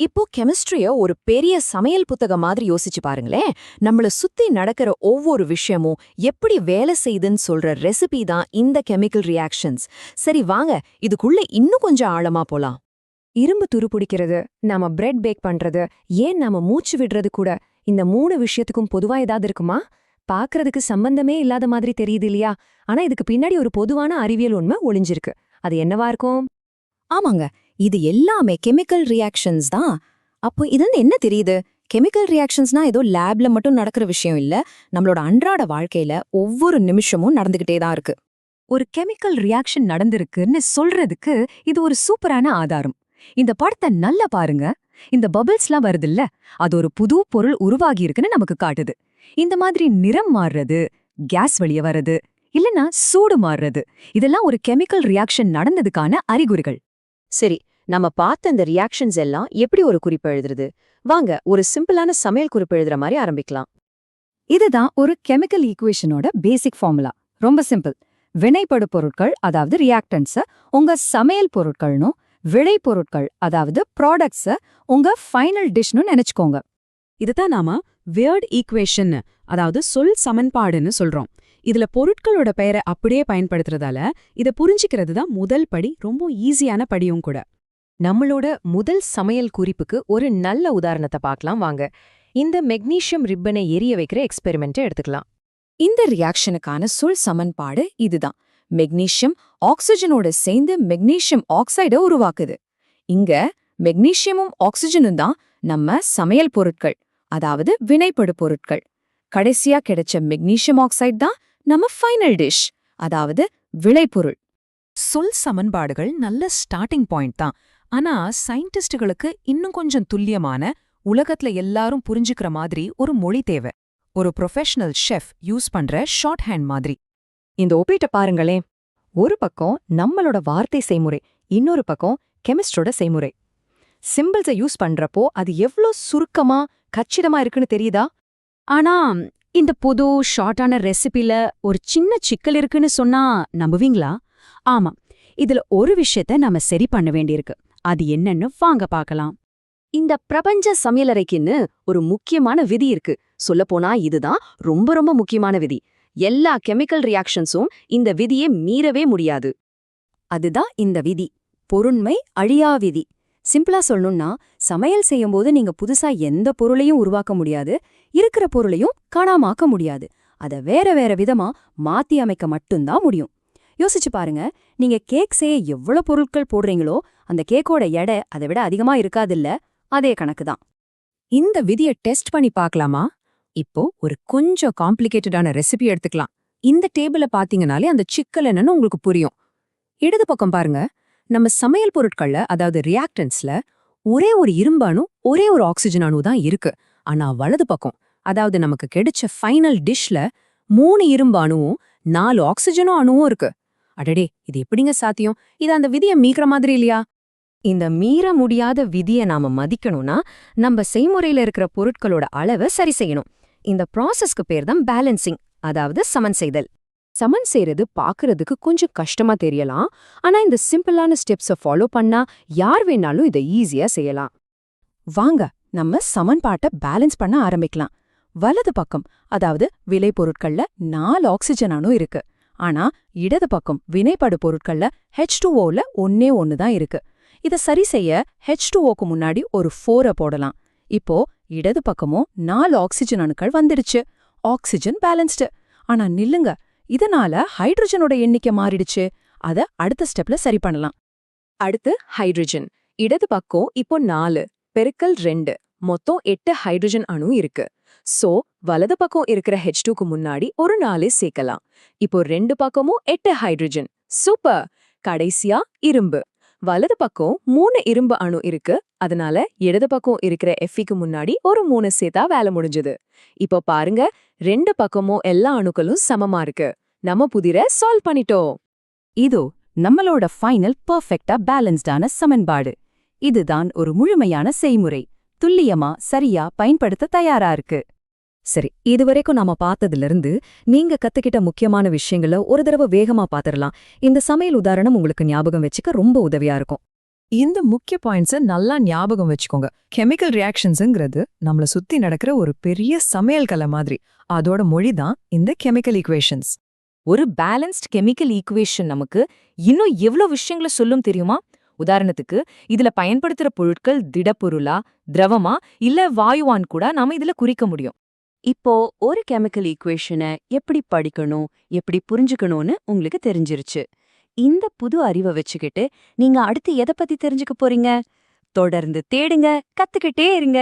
இப்போ கெமிஸ்ட்ரிய ஒரு பெரிய சமையல் புத்தகம் மாதிரி யோசிச்சு பாருங்களேன். நம்மள சுத்தி நடக்கிற ஒவ்வொரு விஷயமும் எப்படி வேலை செய்யுதுன்னு சொல்ற ரெசிபி தான் இந்த கெமிக்கல் ரியாக்ஷன்ஸ். சரி வாங்க, இதுக்குள்ள இன்னும் கொஞ்சம் ஆழமா போலாம். இரும்பு துருப்பிடிக்கிறது, நாம பிரெட் பேக் பண்றது, ஏன் நாம மூச்சு விடுறது கூட, இந்த 3 விஷயத்துக்கும் பொதுவா ஏதாவது இருக்குமா? பாக்குறதுக்கு சம்பந்தமே இல்லாத மாதிரி தெரியுது இல்லையா? ஆனா இதுக்கு பின்னாடி ஒரு பொதுவான அறிவியல் உண்மை ஒளிஞ்சிருக்கு. அது என்னவா இருக்கும்? ஆமாங்க, இது எல்லாமே கெமிக்கல் ரியாக்ஷன்ஸ் தான். அப்போ இதுன்னு என்ன தெரியுது? கெமிக்கல் ரியாக்ஷன்ஸ்னா ஏதோ லேப்ல மட்டும் நடக்கிற விஷயம் இல்ல, நம்மளோட அன்றாட வாழ்க்கையில ஒவ்வொரு நிமிஷமும் நடந்துகிட்டே தான் இருக்கு. ஒரு கெமிக்கல் ரியாக்ஷன் நடந்திருக்குன்னு சொல்றதுக்கு இது ஒரு சூப்பரான ஆதாரம். இந்த படத்தை நல்லா பாருங்க. இந்த பபிள்ஸ்லாம் வருதுல்ல, அது ஒரு புது பொருள் உருவாகி இருக்குன்னு நமக்கு காட்டுது. இந்த மாதிரி நிறம் மாறுறது, கேஸ் வெளிய வர்றது, இல்லனா சூடு மாறுறது, இதெல்லாம் ஒரு கெமிக்கல் ரியாக்ஷன் நடந்ததுக்கான அறிகுறிகள். சரி, நம்ம பார்த்த இந்த ரியாக்ஷன்ஸ் எல்லாம் எப்படி ஒரு குறிப்பு எழுதுறது? வாங்க, ஒரு சிம்பிளான சமையல் குறிப்பு எழுதுற மாதிரி ஆரம்பிக்கலாம். இதுதான் ஒரு கெமிக்கல் ஈக்குவேஷனோட பேசிக் ஃபார்முலா. ரொம்ப சிம்பிள். வினைப்படு பொருட்கள், அதாவது ரியாக்டன்ஸ உங்க சமையல் பொருட்கள்னும், விளைபொருட்கள் அதாவது ப்ராடக்ட்ஸ உங்க ஃபைனல் டிஷ்னு நினைச்சுக்கோங்க. இதுதான் நாம வியர்ட் ஈக்குவேஷன், அதாவது சொல் சமன்பாடுன்னு சொல்றோம். இதுல பொருட்களோட பெயரை அப்படியே பயன்படுத்துறதால இத புரிஞ்சுக்கிறது தான் முதல் படி, ரொம்ப ஈஸியான படியும் கூட. நம்மளோட முதல் சமையல் குறிப்புக்கு ஒரு நல்ல உதாரணத்தை பார்க்கலாம் வாங்க. இந்த மெக்னீசியம் ரிப்பனை எரிய வைக்கிற எக்ஸ்பெரிமெண்ட்டை எடுத்துக்கலாம். இந்த ரியாக்ஷனுக்கான சொல் சமன்பாடு இதுதான். மெக்னீசியம் ஆக்சிஜனோட சேர்ந்து மெக்னீசியம் ஆக்சைடை உருவாக்குது. இங்க மெக்னீசியமும் ஆக்சிஜனும் தான் நம்ம சமையல் பொருட்கள், அதாவது வினைப்படு பொருட்கள். கடைசியா கிடைச்ச மெக்னீசியம் ஆக்சைடு தான் நம்ம ஃபைனல் டிஷ், அதாவது விளைபொருள். சொல் சமன்பாடுகள் நல்ல ஸ்டார்டிங் பாயிண்ட் தான். ஆனா சயின்டிஸ்டுகளுக்கு இன்னும் கொஞ்சம் துல்லியமான, உலகத்துல எல்லாரும் புரிஞ்சுக்கிற மாதிரி ஒரு மொழி தேவை. ஒரு ப்ரொஃபஷனல் ஷெஃப் யூஸ் பண்ற ஷார்ட் ஹேண்ட் மாதிரி. இந்த ஒப்பீட்டை பாருங்களேன். ஒரு பக்கம் நம்மளோட வார்த்தை செய்முறை, இன்னொரு பக்கம் கெமிஸ்ட்ரோட செய்முறை. சிம்பிள்ஸை யூஸ் பண்றப்போ அது எவ்ளோ சுருக்கமா கச்சிதமா இருக்குன்னு தெரியுதா? ஆனா இந்த புது ஷார்ட்டான ரெசிபில ஒரு சின்ன சிக்கல் இருக்குன்னு சொன்னா நம்புவீங்களா? ஆமா, இதுல ஒரு விஷயத்த நாம சரி பண்ண வேண்டியிருக்கு. அது என்னன்னு வாங்க பார்க்கலாம். இந்த பிரபஞ்ச சமையலறைக்குன்னு ஒரு முக்கியமான விதி இருக்கு. சொல்லப்போனா இதுதான் ரொம்ப ரொம்ப முக்கியமான விதி. எல்லா கெமிக்கல் ரியாக்ஷன்ஸும் இந்த விதியை மீறவே முடியாது. அதுதான் இந்த விதி, பொருண்மை அழியா விதி. சிம்பிளா சொல்லணும்னா, சமையல் செய்யும்போது நீங்க புதுசா எந்த பொருளையும் உருவாக்க முடியாது, இருக்கிற பொருளையும் காணாமாக்க முடியாது. அத வேற வேற விதமா மாத்தி அமைக்க மட்டும்தான் முடியும். யோசிச்சு பாருங்க, நீங்க கேக் செய்ய எவ்வளவு பொருட்கள் போடுறீங்களோ அந்த கேக்கோட எடை அதை விட அதிகமா இருக்காதில்ல? அதே கணக்குதான். இந்த விதியை டெஸ்ட் பண்ணி பார்க்கலாமா? இப்போ ஒரு கொஞ்சம் காம்ப்ளிகேட்டடான ரெசிபி எடுத்துக்கலாம். இந்த டேபிள பாத்தீங்கனாலே அந்த சிக்கல் என்னன்னு உங்களுக்கு புரியும். இடது பக்கம் பாருங்க. நம்ம சமையல் பொருட்கள்ல, அதாவது ரியாக்டன்ஸ்ல, ஒரே ஒரு இரும்பு அணு, ஒரே ஒரு ஆக்சிஜன் அணு தான் இருக்கு. ஆனா வலது பக்கம், அதாவது நமக்கு கிடைச்ச ஃபைனல் டிஷ்ல 3 இரும்பு அணுவும் 4 ஆக்சிஜனும் அணுவும் இருக்கு. அடடே, இது எப்படிங்க சாத்தியம்? இது அந்த விதியை மீக்கிற மாதிரி இல்லையா? இந்த மீற முடியாத விதியை நாம மதிக்கணும்னா நம்ம செய்முறையில இருக்கிற பொருட்களோட அளவை சரி செய்யணும். இந்த ப்ராசஸ்க்கு பேர் தான் பேலன்சிங், அதாவது சமன் செய்தல். சமன் செய்யறது பாக்குறதுக்கு கொஞ்சம் கஷ்டமா தெரியலாம், ஆனா இந்த சிம்பிளான ஸ்டெப்ஸை ஃபாலோ பண்ணா யார் வேணாலும் இதை ஈஸியா செய்யலாம். வாங்க, நம்ம சமன்பாட்டை பேலன்ஸ் பண்ண ஆரம்பிக்கலாம். வலது பக்கம், அதாவது விளைபொருட்கள்ல 4 ஆக்சிஜன் அணு இருக்கு. ஆனா இடது பக்கம் வினைப்படு பொருட்கள்ல H2Oல ஒன்னே ஒன்னு தான் இருக்கு. இத சரி செய்ய H2Oக்கு முன்னாடி ஒரு 4 போடலாம். இப்போ இடது பக்கமும் 4 ஆக்சிஜன் அணுக்கள் வந்துடுச்சு. Oxygen balanced. ஆனா நில்லுங்க, இதனால ஹைட்ரஜனோட எண்ணிக்கை மாறிடுச்சு. அத அடுத்த ஸ்டெப்ல சரி பண்ணலாம். அடுத்து ஹைட்ரஜன். இடது பக்கம் இப்போ 4 பெருக்கல் 2, மொத்தம் 8 ஹைட்ரஜன் அணு இருக்கு. சோ வலது பக்கம் இருக்கிற H2க்கு முன்னாடி ஒரு 4 சேர்க்கலாம். இப்போ 2 பக்கமும் 8 ஹைட்ரஜன். சூப்பர். கடைசியா இரும்பு. வலது பக்கம் 3 இரும்பு அணு இருக்கு. அதனால இடது பக்கம் இருக்கிற Feக்கு முன்னாடி ஒரு 3 சேர்த்தா வேலை முடிஞ்சது. இப்போ பாருங்க, 2 பக்கமும் எல்லா அணுக்களும் சமமா இருக்கு. நம்ம புதிரை சால்வ் பண்ணிட்டோம். இதோ நம்மளோட ஃபைனல் பெர்ஃபெக்ட்டா பேலன்ஸ்டான சமன்பாடு. இதுதான் ஒரு முழுமையான செய்முறை. துல்லியமா சரியா பயன்படுத்த தயாரா இருக்கு. சரி, இதுவரைக்கும் நாம பார்த்ததிலிருந்து நீங்க கத்துக்கிட்ட முக்கியமான விஷயங்களை ஒரு தடவை வேகமா பாத்திரலாம். இந்த சமையல் உதாரணம் உங்களுக்கு ஞாபகம் வச்சுக்க ரொம்ப உதவியா இருக்கும். இந்த முக்கிய பாயிண்ட்ஸை நல்லா ஞாபகம் வச்சுக்கோங்க. கெமிக்கல் ரியாக்ஷன்ஸுங்கிறது நம்மள சுத்தி நடக்கிற ஒரு பெரிய சமையல் கலை மாதிரி. அதோட மொழி தான் இந்த கெமிக்கல் ஈக்குவேஷன்ஸ். ஒரு பேலன்ஸ்ட் கெமிக்கல் ஈக்குவேஷன் நமக்கு இன்னும் எவ்வளோ விஷயங்களை சொல்லும் தெரியுமா? உதாரணத்துக்கு, இதுல பயன்படுத்துற பொருட்கள் திடப்பொருளா, திரவமா, இல்ல வாயுவான் கூட நாம இதுல குறிக்க முடியும். இப்போ ஒரு கெமிக்கல் ஈக்குவேஷனை எப்படி படிக்கணும், எப்படி புரிஞ்சுக்கணும்னு உங்களுக்கு தெரிஞ்சிருச்சு. இந்த புது அறிவை வச்சுக்கிட்டு நீங்க அடுத்து எதை பத்தி தெரிஞ்சுக்க போறீங்க? தொடர்ந்து தேடுங்க, கத்துக்கிட்டே இருங்க.